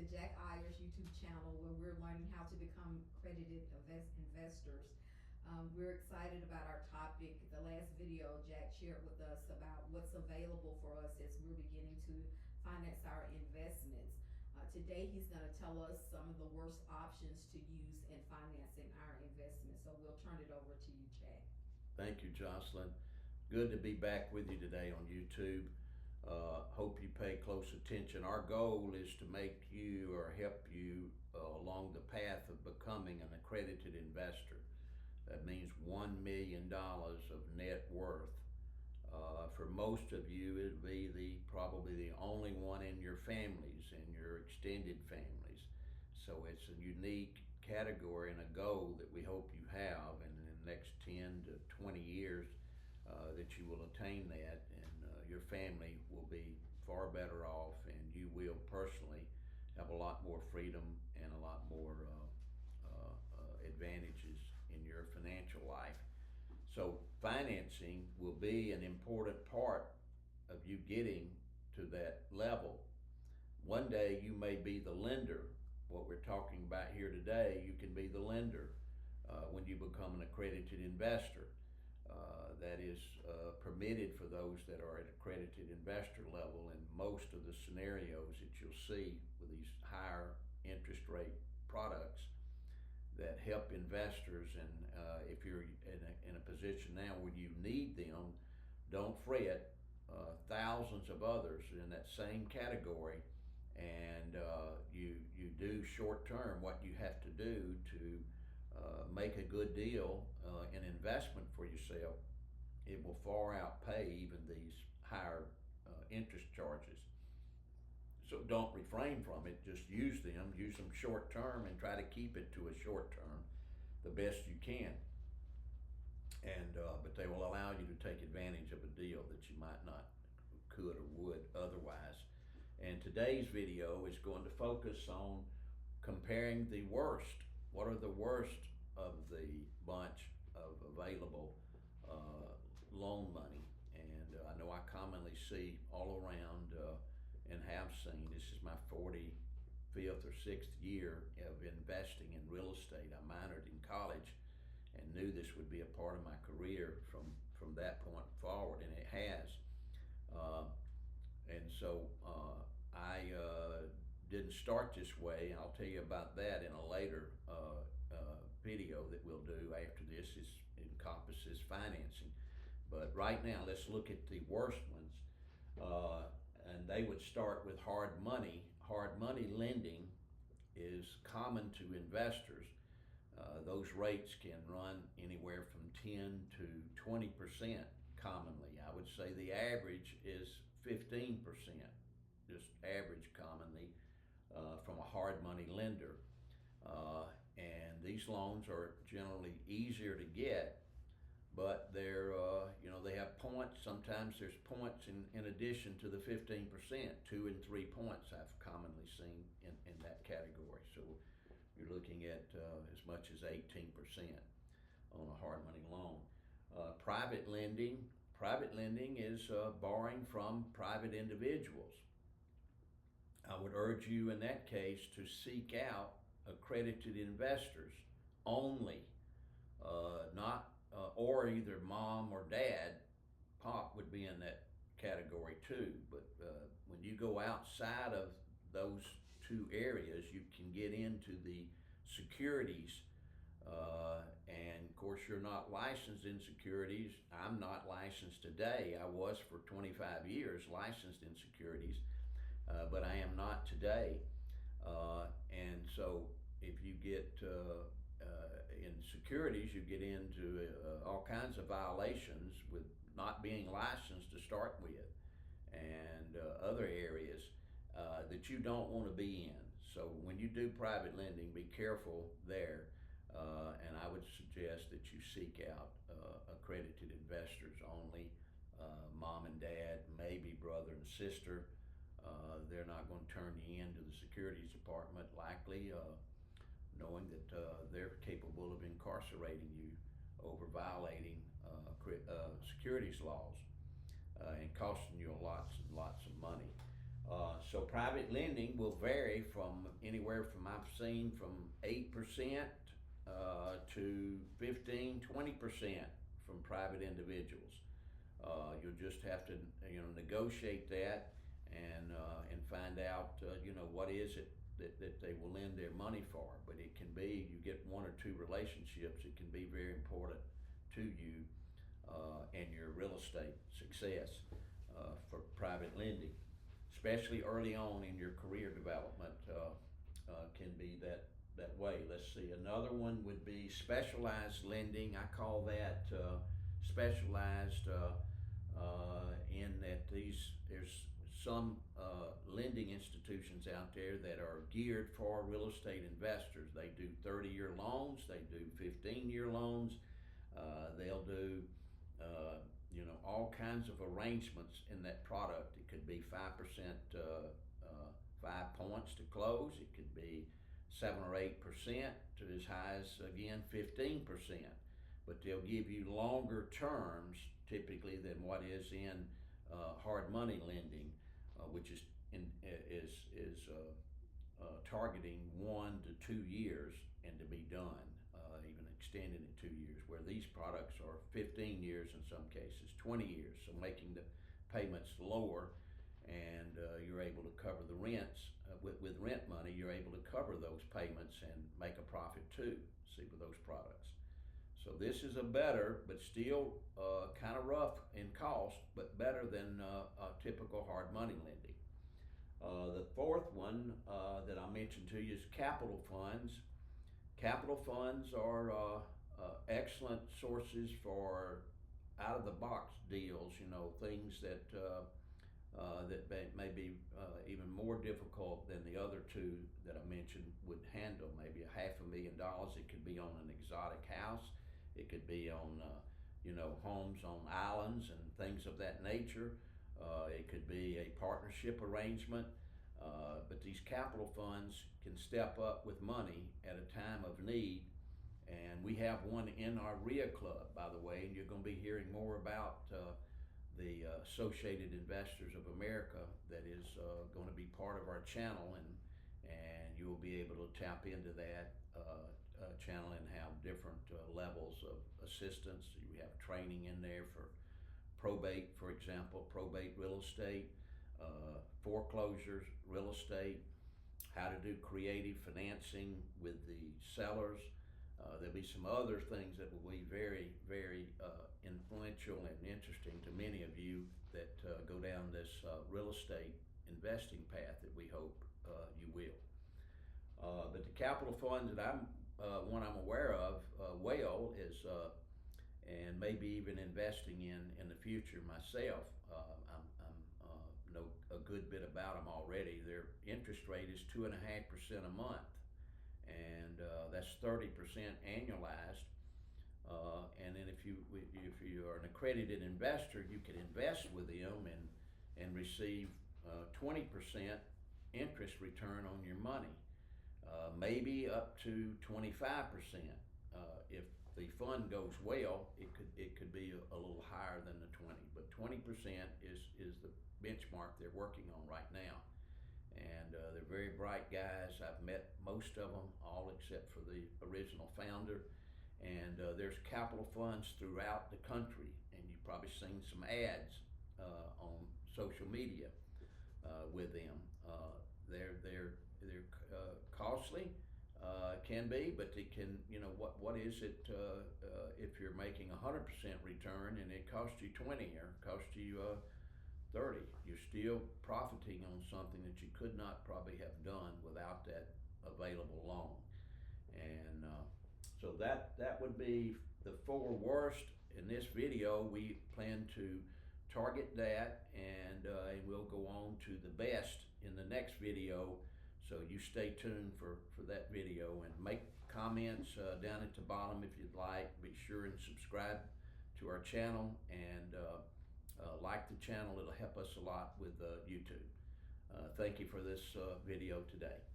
to Jack Ayers YouTube channel where we're learning how to become accredited investors. We're excited about our topic. The last video Jack shared with us about what's available for us as we're beginning to finance our investments. Today he's going to tell us some of the worst options to use in financing our investments. So we'll turn it over to you, Jack. Thank you, Jocelyn. Good to be back with you today on YouTube. Hope you pay close attention. Our goal is to make you or help you along the path of becoming an accredited investor. That means $1 million of net worth. For most of you, it'll be probably the only one in your families, in your extended families. So it's a unique category and a goal that we hope you have, and in the next 10 to 20 years that you will attain that, and your family will be far better off, and you will personally have a lot more freedom and a lot more advantages in your financial life. So financing will be an important part of you getting to that level. One day you may be the lender. What we're talking about here today, you can be the lender when you become an accredited investor. That is permitted for those that are at accredited investor level in most of the scenarios that you'll see with these higher interest rate products that help investors. And if you're in a position now where you need them, don't fret. Thousands of others in that same category, and you do short term what you have to do to make a good deal, an investment for yourself. It will far outpay even these higher interest charges. So don't refrain from it, just use them short term, and try to keep it to a short term the best you can. And but they will allow you to take advantage of a deal that you might not could or would otherwise. And today's video is going to focus on comparing the worst. What are the worst of the bunch of available loan money? And I know I commonly see all around and have seen, this is my 45th or 6th year of investing in real estate. I minored in college and knew this would be a part of my career from that point forward, and it has. And so I didn't start this way. I'll tell you about that in a later video that we'll do after this. Encompasses financing. But right now, let's look at the worst ones. And they would start with hard money. Hard money lending is common to investors. Those rates can run anywhere from 10 to 20% commonly. I would say the average is 15%, just average commonly from a hard money lender. And these loans are generally easier to get, but they're, they have points. Sometimes there's points in addition to the 15%, 2 and 3 points I've commonly seen in that category. So you're looking at as much as 18% on a hard money loan. Private lending is borrowing from private individuals. I would urge you in that case to seek out accredited investors only, not or either mom or dad. Pop would be in that category too, but when you go outside of those two areas, you can get into the securities, and of course you're not licensed in securities. I'm not licensed today. I was for 25 years licensed in securities, but I am not today. And so if you get in securities, you get into all kinds of violations with not being licensed to start with, and other areas that you don't want to be in. So when you do private lending, be careful there, and I would suggest that you seek out accredited investors only, mom and dad, maybe brother and sister. They're not going to turn you into the securities department, likely, knowing that they're capable of incarcerating you over violating securities laws and costing you lots and lots of money. So private lending will vary from anywhere from, I've seen from 8% to 15, 20% from private individuals. You'll just have to, negotiate that and find out, what is it that they will lend their money for. But it can be, you get one or two relationships, it can be very important to you and your real estate success for private lending, especially early on in your career development. Can be that way. Let's see, another one would be specialized lending. I call that specialized in that there's some lending institutions out there that are geared for real estate investors. They do 30-year loans, they do 15-year loans, they'll do all kinds of arrangements in that product. It could be 5%, 5 points to close. It could be 7 or 8% to as high as, again, 15%. But they'll give you longer terms typically than what is in hard money lending, which is targeting 1 to 2 years and to be done, even extended in 2 years, where these products are 15 years in some cases, 20 years, so making the payments lower, and you're able to cover the rents. With rent money, you're able to cover those payments and make a profit too, see, with those products. So this is a better, but still kind of rough in cost, but better than typical hard money lending. The fourth one that I mentioned to you is capital funds. Capital funds are excellent sources for out-of-the-box deals, things that may be even more difficult than the other two that I mentioned would handle. Maybe $500,000. It could be on an exotic house. It could be on, homes on islands and things of that nature. It could be a partnership arrangement. But these capital funds can step up with money at a time of need. And we have one in our RIA club, by the way, and you're going to be hearing more about the Associated Investors of America that is going to be part of our channel, and you'll be able to tap into that channel and have different levels of assistance. We have training in there for probate, for example, probate real estate, foreclosures real estate, how to do creative financing with the sellers. There'll be some other things that will be very, very influential and interesting to many of you that go down this real estate investing path that we hope you will. But the capital funds that I'm aware of well is, and maybe even investing in the future myself. I know a good bit about them already. Their interest rate is 2.5% a month, and that's 30% annualized. And then if you are an accredited investor, you can invest with them and receive 20% interest return on your money, maybe up to 25%. If the fund goes well, it could be a little higher than the 20, but 20% is the benchmark they're working on right now. And they're very bright guys. I've met most of them, all except for the original founder. And there's capital funds throughout the country, and you've probably seen some ads on social media with them. They're costly, can be, but they can, what is it if you're making 100% return and it costs you 20 or costs you 30, you're still profiting on something that you could not probably have done without that available loan. And so that would be the 4 worst. In this video, we plan to target that, and we'll go on to the best in the next video. So you stay tuned for that video, and make comments down at the bottom if you'd like. Be sure and subscribe to our channel, and like the channel. It'll help us a lot with YouTube. Thank you for this video today.